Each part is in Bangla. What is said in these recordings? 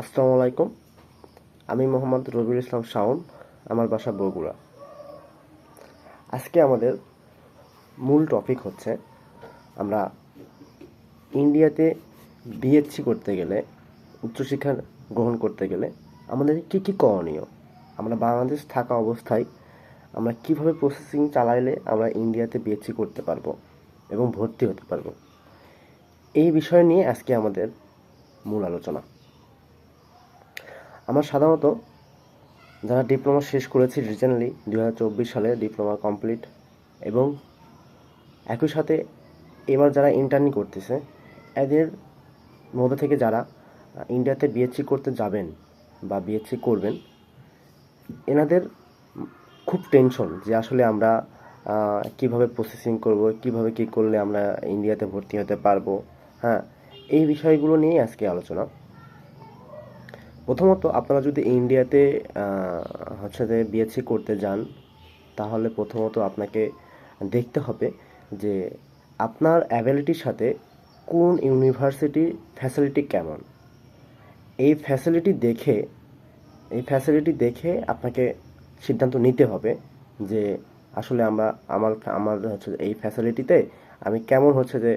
আসসালামু আলাইকুম। আমি মোহাম্মদ রবিউল ইসলাম শাওন। আমার বাসা বগুড়া। আজকে আমাদের মূল টপিক হচ্ছে আমরা ইন্ডিয়াতে বিএসসি করতে গেলে, উচ্চশিক্ষা গ্রহণ করতে গেলে আমাদের কী কী করণীয়, আমরা বাংলাদেশ থাকা অবস্থায় আমরা কিভাবে প্রসেসিং চালাইলে আমরা ইন্ডিয়াতে বিএসসি করতে পারবো এবং ভর্তি হতে পারবো, এই বিষয় নিয়ে আজকে আমাদের মূল আলোচনা। আমার সাধারণত যারা ডিপ্লোমা শেষ করেছি রিসেন্টলি 2024 সালে ডিপ্লোমা কমপ্লিট, এবং একই সাথে এবার যারা ইন্টার্নি করতেছে এদের মধ্যে থেকে যারা ইন্ডিয়াতে বিএসসি করতে যাবেন বা বিএসসি করবেন, এনাদের খুব টেনশন যে আসলে আমরা কিভাবে প্রসেসিং করব, কিভাবে কি করলে আমরা ইন্ডিয়াতে ভর্তি হতে পারবো। হ্যাঁ, এই বিষয়গুলো নিয়েই আজকে আলোচনা। প্রথমত আপনারা যদি ইন্ডিয়াতে হচ্ছে যে বিএসসি করতে যান, তাহলে প্রথমত আপনাকে দেখতে হবে যে আপনার অ্যাবিলিটির সাথে কোন ইউনিভার্সিটির ফ্যাসিলিটি কেমন। এই ফ্যাসিলিটি দেখে এই ফ্যাসিলিটি দেখে আপনাকে সিদ্ধান্ত নিতে হবে যে আসলে আমার আমার হচ্ছে এই ফ্যাসিলিটিতে আমি কেমন হচ্ছে যে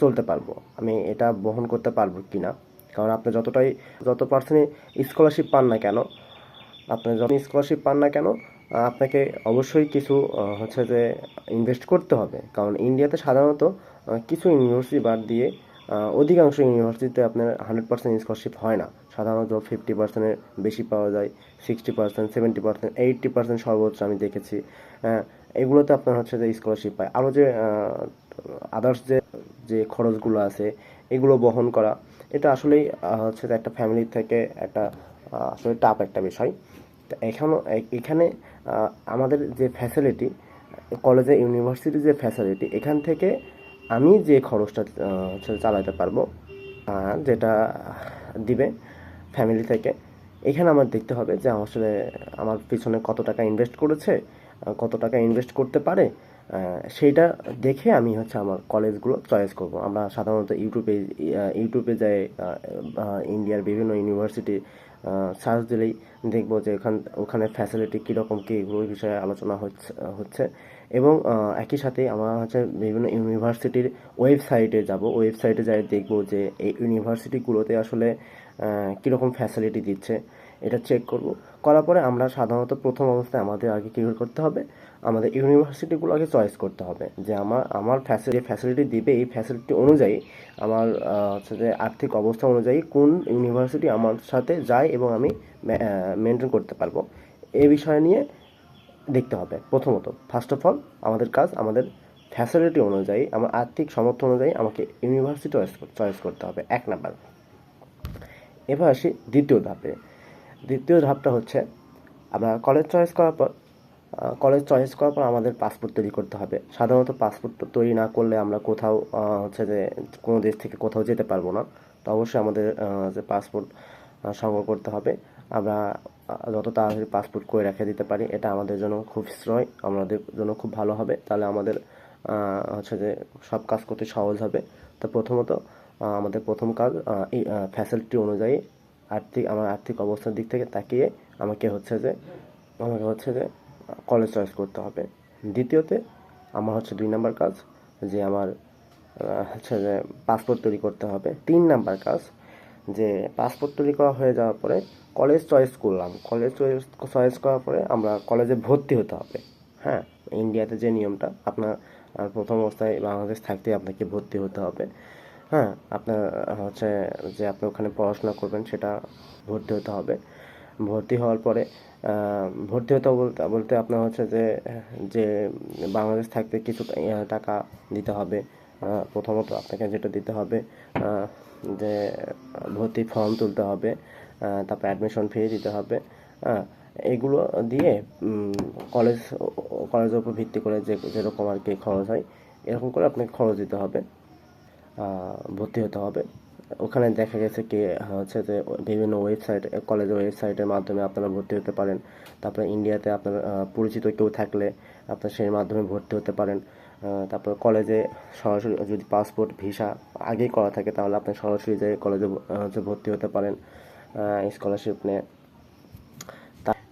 চলতে পারবো, আমি এটা বহন করতে পারবো কি না। কারণ আপনি যত পার্সেন্ট স্কলারশিপ পান না কেন, আপনাকে অবশ্যই কিছু হচ্ছে যে ইনভেস্ট করতে হবে। কারণ ইন্ডিয়াতে সাধারণত কিছু ইউনিভার্সিটি বাদ দিয়ে অধিকাংশ ইউনিভার্সিটিতে আপনার 100% স্কলারশিপ হয় না। সাধারণত 50%-এর বেশি পাওয়া যায়, 60%, 70%, 80% সর্বোচ্চ আমি দেখেছি। এগুলোতে আপনার হচ্ছে যে স্কলারশিপ পায়। আরও যে আদার্স যে যে খরচগুলো আছে এগুলো বহন করা, এটা আসলেই হচ্ছে যে একটা ফ্যামিলি থেকে একটা আসলে টাফ একটা বিষয়। তো এখানে আমাদের যে ফ্যাসিলিটি, কলেজে ইউনিভার্সিটির যে ফ্যাসিলিটি, এখান থেকে আমি যে খরচটা হচ্ছে চালাতে পারবো, যেটা দিবে ফ্যামিলি থেকে, এখানে আমার দেখতে হবে যে আসলে আমার পিছনে কত টাকা ইনভেস্ট করেছে, কত টাকা ইনভেস্ট করতে পারে, সেইটা দেখে আমি হচ্ছে আমার কলেজগুলো চয়েস করব। আমরা সাধারণত ইউটিউবে যাই, ইন্ডিয়ার বিভিন্ন ইউনিভার্সিটি সার্চ দিলেই দেখবো যে ওখানে ফ্যাসিলিটি কীরকম কী, এগুলোর বিষয়ে আলোচনা হচ্ছে। এবং একই সাথে আমরা হচ্ছে বিভিন্ন ইউনিভার্সিটির ওয়েবসাইটে যাব, ওয়েবসাইটে যাই দেখবো যে এই ইউনিভার্সিটিগুলোতে আসলে কীরকম ফ্যাসিলিটি দিচ্ছে, এটা চেক করব। করার পরে আমরা সাধারণত প্রথম অবস্থায় আমাদের আগে কী করতে হবে, আমাদের ইউনিভার্সিটিগুলো আগে চয়েস করতে হবে যে আমার ফ্যাসিলিটি দিবে, এই ফ্যাসিলিটি অনুযায়ী আমার হচ্ছে যে আর্থিক অবস্থা অনুযায়ী কোন ইউনিভার্সিটি আমার সাথে যায় এবং আমি মেনটেন করতে পারবো, এই বিষয় নিয়ে দেখতে হবে। প্রথমত ফার্স্ট অফ অল আমাদের কাজ আমাদের ফ্যাসিলিটি অনুযায়ী, আমার আর্থিক সামর্থ্য অনুযায়ী আমাকে ইউনিভার্সিটি চয়েস করতে হবে, 1 নাম্বার। এবার আসি দ্বিতীয় ধাপে। দ্বিতীয় ধাপটা হচ্ছে আমরা কলেজ চয়েস করার পর আমাদের পাসপোর্ট তৈরি করতে হবে। সাধারণত পাসপোর্ট তৈরি না করলে আমরা কোথাও হচ্ছে যে কোনো দেশ থেকে কোথাও যেতে পারবো না। তো অবশ্যই আমাদের যে পাসপোর্ট সংগ্রহ করতে হবে। আমরা যত তাড়াতাড়ি পাসপোর্ট করে রেখে দিতে পারি এটা আমাদের জন্য খুব শ্রয়, আমাদের জন্য খুব ভালো হবে। তাহলে আমাদের হচ্ছে যে সব কাজ করতে সহজ হবে। তো প্রথমত আমাদের প্রথম কাজ এই ফ্যাসিলিটি অনুযায়ী আমার আর্থিক অবস্থার দিক থেকে তাকিয়ে আমাকে হচ্ছে যে কলেজ চয়েস করতে হবে। দ্বিতীয়তে আমার হচ্ছে 2 নাম্বার কাজ, যে আমার হচ্ছে যে পাসপোর্ট তৈরি করতে হবে। 3 নাম্বার কাজ, যে পাসপোর্ট তৈরি করা হয়ে যাওয়ার পরে কলেজ চয়েস করলাম। কলেজ চয়েস করার পরে আমরা কলেজে ভর্তি হতে হবে। হ্যাঁ, ইন্ডিয়াতে যে নিয়মটা, আপনার প্রথম অবস্থায় বাংলাদেশ থাকতে আপনাকে ভর্তি হতে হবে। হ্যাঁ, আপনার হচ্ছে যে আপনি ওখানে পড়াশোনা করবেন সেটা ভর্তি হতে হবে। ভর্তি হওয়ার পরে ভর্তি হতে বলতে বলতে আপনার হচ্ছে যে বাংলাদেশ থাকতে কিছু টাকা দিতে হবে। প্রথমত আপনাকে যেটা দিতে হবে, যে ভর্তির ফর্ম তুলতে হবে, তারপর অ্যাডমিশন ফি দিতে হবে। এগুলো দিয়ে কলেজের উপর ভিত্তি করে যেরকম আর কি খরচ হয়, এরকম করে আপনাকে খরচ দিতে হবে, ভর্তি হতে হবে। ওখানে দেখা গেছে কি হচ্ছে যে বিভিন্ন কলেজের ওয়েবসাইটের মাধ্যমে আপনারা ভর্তি হতে পারেন। তারপরে ইন্ডিয়াতে আপনার পরিচিত কেউ থাকলে আপনার সেই মাধ্যমে ভর্তি হতে পারেন। তারপর কলেজে সরাসরি যদি পাসপোর্ট ভিসা আগেই করা থাকে তাহলে আপনি সরাসরি যে কলেজে হচ্ছে ভর্তি হতে পারেন, স্কলারশিপ নিয়ে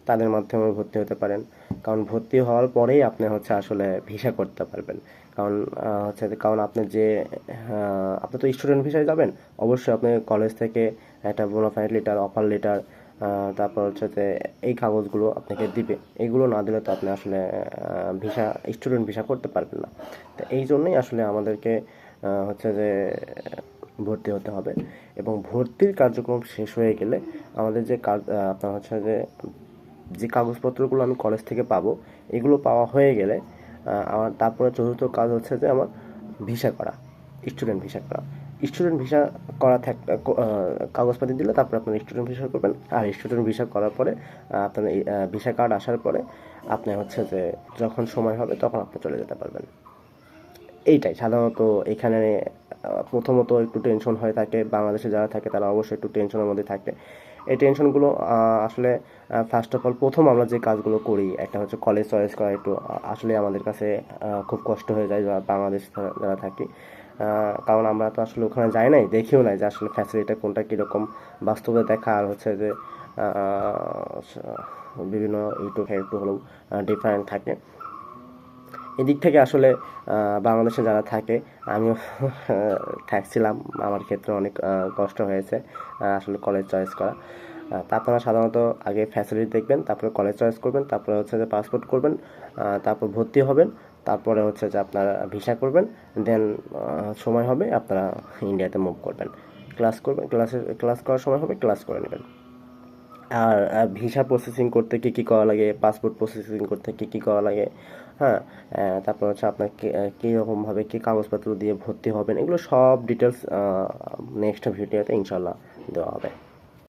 তাদের মাধ্যমে ভর্তি হতে পারেন। কারণ ভর্তি হওয়ার পরেই আপনি হচ্ছে আসলে ভিসা করতে পারবেন। কারণ কারণ আপনি তো স্টুডেন্ট ভিসায় যাবেন, অবশ্যই আপনি কলেজ থেকে একটা বোনাফাইড লেটার, অফার লেটার, তারপর হচ্ছে যে এই কাগজগুলো আপনাকে দিবে। এগুলো না দিলে তো আপনি আসলে স্টুডেন্ট ভিসা করতে পারবেন না। তো এই জন্যই আসলে আমাদেরকে হচ্ছে যে ভর্তি হতে হবে, এবং ভর্তির কার্যক্রম শেষ হয়ে গেলে আমাদের যে কাজ আপনার হচ্ছে যে কাগজপত্রগুলো আমি কলেজ থেকে পাবো, এগুলো পাওয়া হয়ে গেলে আমার তারপরে চতুর্থ কাজ হচ্ছে যে আমার ভিসা করা, স্টুডেন্ট ভিসা করা। স্টুডেন্ট ভিসা করা কাগজপাতি দিলে তারপরে আপনার স্টুডেন্ট ভিসা করবেন। আর স্টুডেন্ট ভিসা করার পরে আপনার ভিসা কার্ড আসার পরে আপনি হচ্ছে যে যখন সময় হবে তখন আপনি চলে যেতে পারবেন। এইটাই সাধারণত এখানে প্রথমত একটু টেনশন হয়ে থাকে, বাংলাদেশে যারা থাকে তারা অবশ্যই একটু টেনশনের মধ্যে থাকে। এই টেনশনগুলো আসলে ফার্স্ট অফ অল প্রথম আমরা যে কাজগুলো করি, একটা হচ্ছে কলেজ চয়েস করা, একটু আসলে আমাদের কাছে খুব কষ্ট হয়ে যায় বাংলাদেশ যারা থাকি। কারণ আমরা তো আসলে ওখানে যাই নাই, দেখিও নাই যে আসলে ফ্যাসিলিটি কোনটা কীরকম বাস্তবে দেখা, আর হচ্ছে যে বিভিন্ন ইউটিউব একটু হলেও ডিফারেন্ট থাকে। এদিক থেকে আসলে বাংলাদেশে যারা থাকে, আমিও থাকছিলাম, আমার ক্ষেত্রে অনেক কষ্ট হয়েছে আসলে কলেজ চয়েস করা। তা আপনারা সাধারণত আগে ফ্যাসিলিটি দেখবেন, তারপরে কলেজ চয়েস করবেন, তারপরে হচ্ছে যে পাসপোর্ট করবেন, তারপর ভর্তি হবেন, তারপরে হচ্ছে যে আপনারা ভিসা করবেন, দেন সময় হবে আপনারা ইন্ডিয়াতে মুভ করবেন, ক্লাস করার সময় হবে ক্লাস করে নেবেন। আর ভিসা প্রসেসিং করতে কী কী করা লাগে, পাসপোর্ট প্রসেসিং করতে কী কী করা লাগে, হ্যাঁ, তারপর হচ্ছে আপনার কীরকমভাবে কী কাগজপত্র দিয়ে ভর্তি হবেন, এগুলো সব ডিটেলস নেক্সট ভিডিওতে ইনশাল্লাহ দেওয়া হবে।